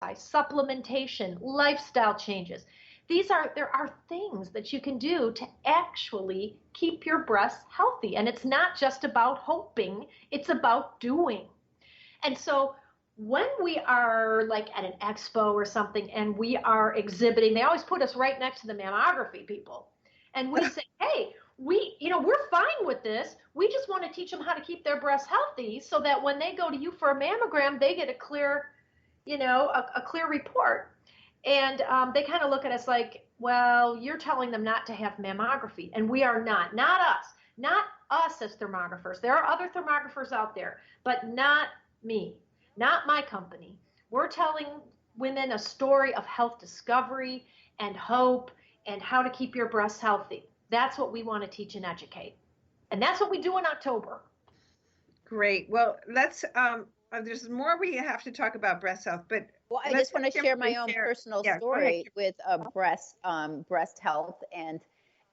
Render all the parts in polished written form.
supplementation, lifestyle changes. There are things that you can do to actually keep your breasts healthy. And it's not just about hoping, it's about doing. And so when we are like at an expo or something and we are exhibiting, they always put us right next to the mammography people. And we say, hey, we're fine with this. We just want to teach them how to keep their breasts healthy so that when they go to you for a mammogram, they get a clear, a clear report. And they kind of look at us like, well, you're telling them not to have mammography. And we are not us as thermographers. There are other thermographers out there, but not me, not my company. We're telling women a story of health discovery and hope and how to keep your breasts healthy. That's what we want to teach and educate. And that's what we do in October. Great. Well, there's more we have to talk about breast health, but I just want to share my own personal story with breast health, and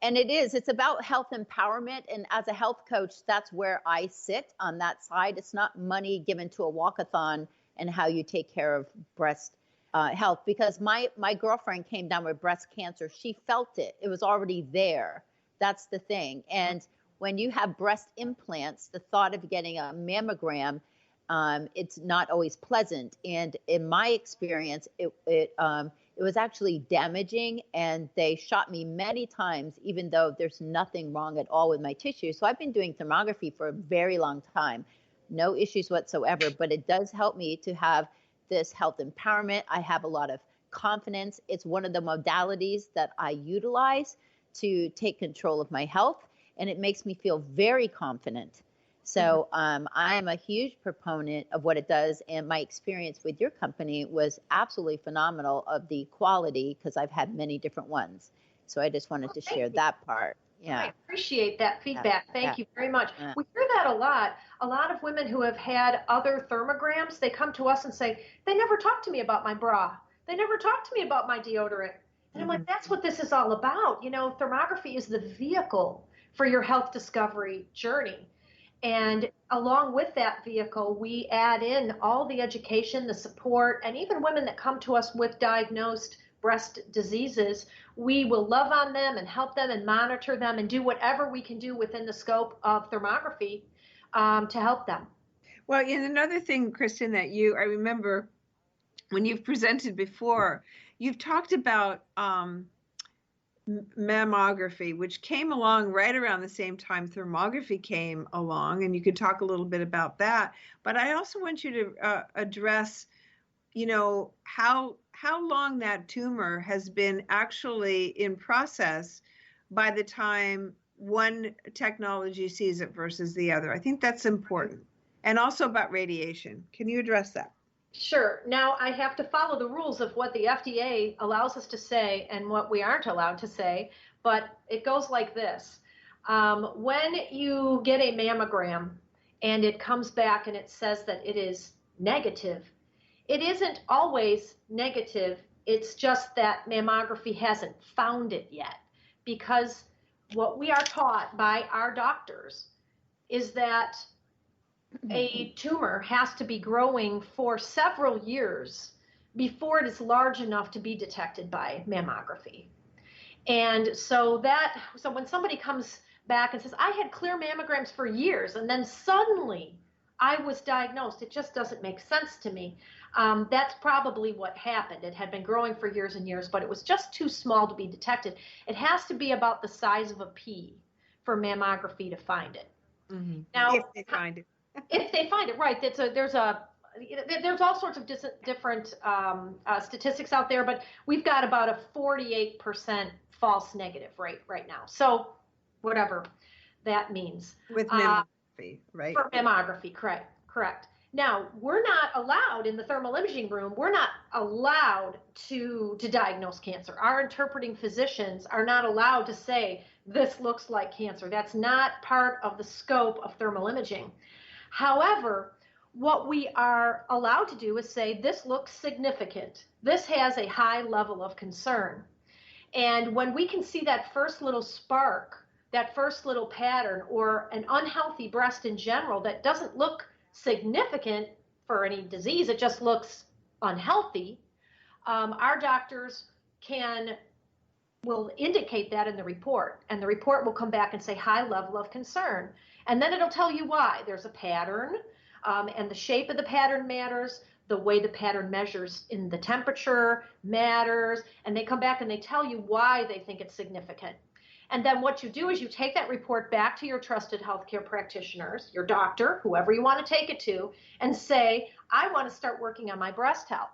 it's about health empowerment. And as a health coach, that's where I sit on that side. It's not money given to a walkathon and how you take care of breast health, because my girlfriend came down with breast cancer. She felt it. It was already there. That's the thing. And when you have breast implants, the thought of getting a mammogram, it's not always pleasant. And in my experience, it was actually damaging, and they shot me many times, even though there's nothing wrong at all with my tissue. So I've been doing thermography for a very long time, no issues whatsoever, but it does help me to have this health empowerment. I have a lot of confidence. It's one of the modalities that I utilize to take control of my health, and it makes me feel very confident. So I am a huge proponent of what it does, and my experience with your company was absolutely phenomenal of the quality, because I've had many different ones. So I just wanted to share that part. Yeah, I appreciate that feedback. Thank you very much. We hear that a lot. A lot of women who have had other thermograms, they come to us and say, they never talked to me about my bra. They never talked to me about my deodorant. And I'm like, that's what this is all about. Thermography is the vehicle for your health discovery journey. And along with that vehicle, we add in all the education, the support, and even women that come to us with diagnosed breast diseases, we will love on them and help them and monitor them and do whatever we can do within the scope of thermography to help them. Well, and another thing, Kristin, that I remember when you've presented before, you've talked about mammography, which came along right around the same time thermography came along, and you could talk a little bit about that. But I also want you to address, how long that tumor has been actually in process by the time one technology sees it versus the other. I think that's important. And also about radiation. Can you address that? Sure. Now I have to follow the rules of what the FDA allows us to say and what we aren't allowed to say, but it goes like this. When you get a mammogram and it comes back and it says that it is negative, it isn't always negative. It's just that mammography hasn't found it yet, because what we are taught by our doctors is that a tumor has to be growing for several years before it is large enough to be detected by mammography. And so when somebody comes back and says, I had clear mammograms for years, and then suddenly I was diagnosed, it just doesn't make sense to me. That's probably what happened. It had been growing for years and years, but it was just too small to be detected. It has to be about the size of a pea for mammography to find it. Mm-hmm. Now, if they find it. If they find it, right. There's all sorts of different statistics out there, but we've got about a 48% false negative rate right now. So whatever that means. With mammography, right? For mammography, correct. Now, we're not allowed in the thermal imaging room, we're not allowed to diagnose cancer. Our interpreting physicians are not allowed to say, this looks like cancer. That's not part of the scope of thermal imaging. However, what we are allowed to do is say, this looks significant. This has a high level of concern. And when we can see that first little spark, that first little pattern, or an unhealthy breast in general that doesn't look significant for any disease, it just looks unhealthy, our doctors will indicate that in the report, and the report will come back and say high level of concern. And then it'll tell you why. There's a pattern, and the shape of the pattern matters. The way the pattern measures in the temperature matters. And they come back and they tell you why they think it's significant. And then what you do is you take that report back to your trusted healthcare practitioners, your doctor, whoever you want to take it to, and say, I want to start working on my breast health.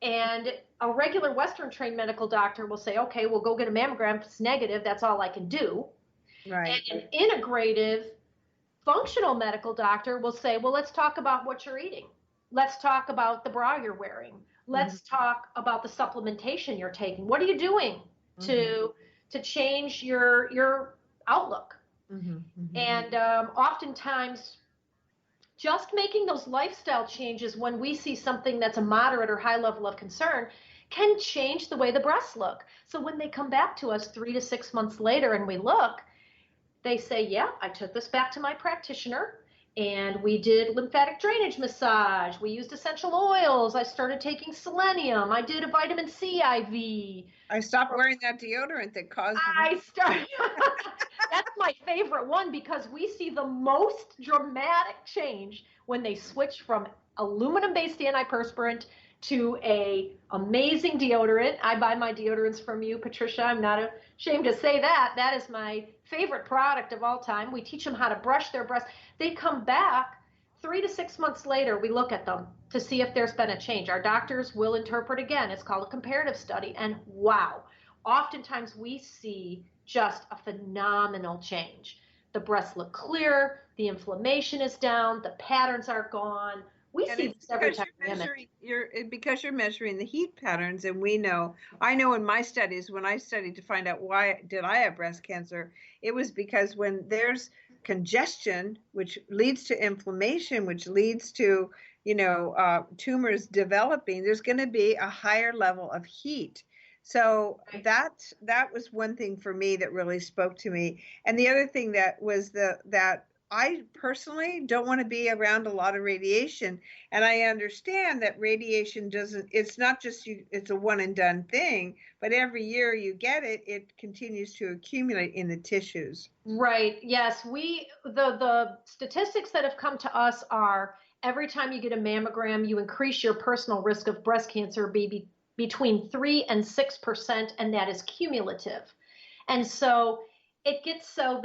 And a regular Western trained medical doctor will say, okay, we'll go get a mammogram. If it's negative, that's all I can do. Right. And an integrative functional medical doctor will say, well, let's talk about what you're eating. Let's talk about the bra you're wearing. Let's talk about the supplementation you're taking. What are you doing to change your outlook? And oftentimes, just making those lifestyle changes when we see something that's a moderate or high level of concern can change the way the breasts look. So when they come back to us 3 to 6 months later and we look, they say, yeah, I took this back to my practitioner and we did lymphatic drainage massage. We used essential oils. I started taking selenium. I did a vitamin C IV. I stopped wearing that deodorant that caused That's my favorite one, because we see the most dramatic change when they switch from aluminum-based antiperspirant to a amazing deodorant. I buy my deodorants from you, Patricia. I'm not ashamed to say that. That is my favorite product of all time. We teach them how to brush their breasts. They come back 3 to 6 months later. We look at them to see if there's been a change. Our doctors will interpret again. It's called a comparative study. And wow, oftentimes we see just a phenomenal change. The breasts look clear, the inflammation is down, the patterns are gone. We see this every time. Because you're measuring the heat patterns, and I know in my studies, when I studied to find out why did I have breast cancer, it was because when there's congestion, which leads to inflammation, which leads to tumors developing, there's going to be a higher level of heat. So that was one thing for me that really spoke to me. And the other thing that was that I personally don't want to be around a lot of radiation. And I understand that radiation it's not just it's a one and done thing, but every year you get it, it continues to accumulate in the tissues. Right. Yes. The statistics that have come to us are every time you get a mammogram, you increase your personal risk of breast cancer between 3 and 6%, and that is cumulative. And so it gets so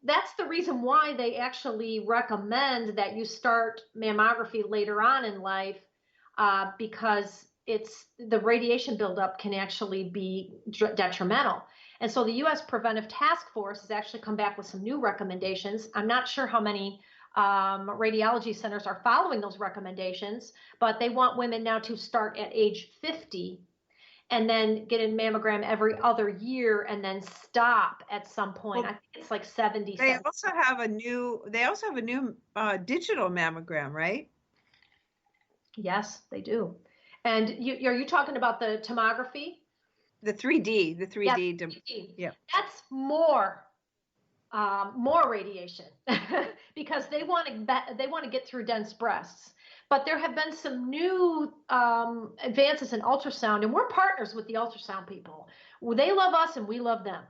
that's the reason why they actually recommend that you start mammography later on in life, because the radiation buildup can actually be detrimental. And so the U.S. Preventive Task Force has actually come back with some new recommendations. I'm not sure how many radiology centers are following those recommendations, but they want women now to start at age 50 and then get a mammogram every other year and then stop at some point. I think it's like 70. They also have a new digital mammogram, right? Yes, they do. And are you talking about the tomography? The 3D. Yeah, 3D. Yeah. That's more radiation because they want to get through dense breasts. But there have been some new advances in ultrasound, and we're partners with the ultrasound people. They love us and we love them.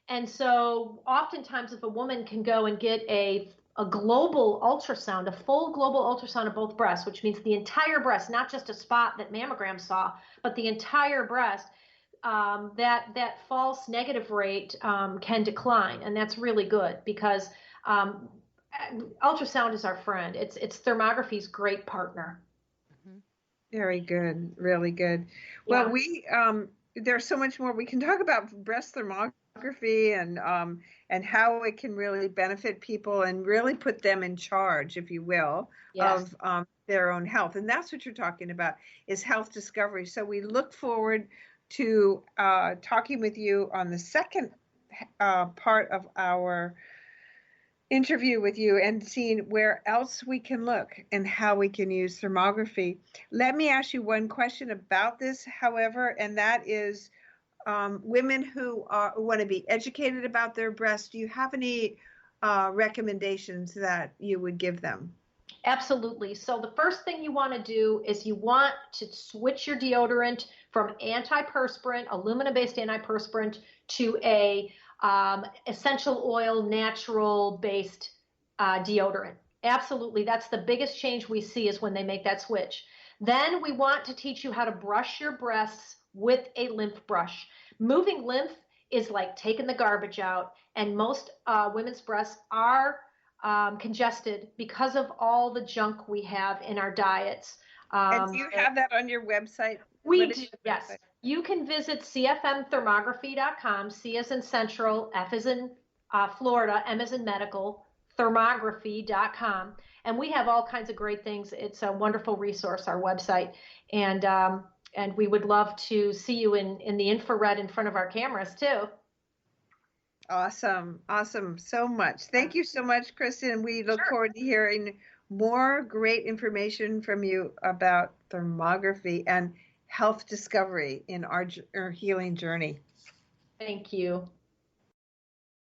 And so oftentimes if a woman can go and get a global ultrasound, a full global ultrasound of both breasts, which means the entire breast, not just a spot that mammogram saw, but the entire breast, that false negative rate can decline. And that's really good because ultrasound is our friend. It's thermography's great partner. Very good. Really good. Well, there's so much more we can talk about breast thermography and how it can really benefit people and really put them in charge, if you will, of their own health. And that's what you're talking about, is health discovery. So we look forward to talking with you on the second part of our interview with you and seeing where else we can look and how we can use thermography. Let me ask you one question about this, however, and that is women who want to be educated about their breasts. Do you have any recommendations that you would give them? Absolutely. So the first thing you want to do is you want to switch your deodorant from antiperspirant, aluminum-based antiperspirant, to a essential oil, natural-based deodorant. Absolutely. That's the biggest change we see is when they make that switch. Then we want to teach you how to brush your breasts with a lymph brush. Moving lymph is like taking the garbage out, and most women's breasts are congested because of all the junk we have in our diets. And do you have that on your website? We do, yes. You can visit cfmthermography.com, C as in Central, F as in Florida, M as in Medical, thermography.com. And we have all kinds of great things. It's a wonderful resource, our website. And we would love to see you in the infrared in front of our cameras too. Awesome. Awesome. So much. Thank you so much, Kristin. We look forward to hearing more great information from you about thermography and health discovery in our healing journey. Thank you.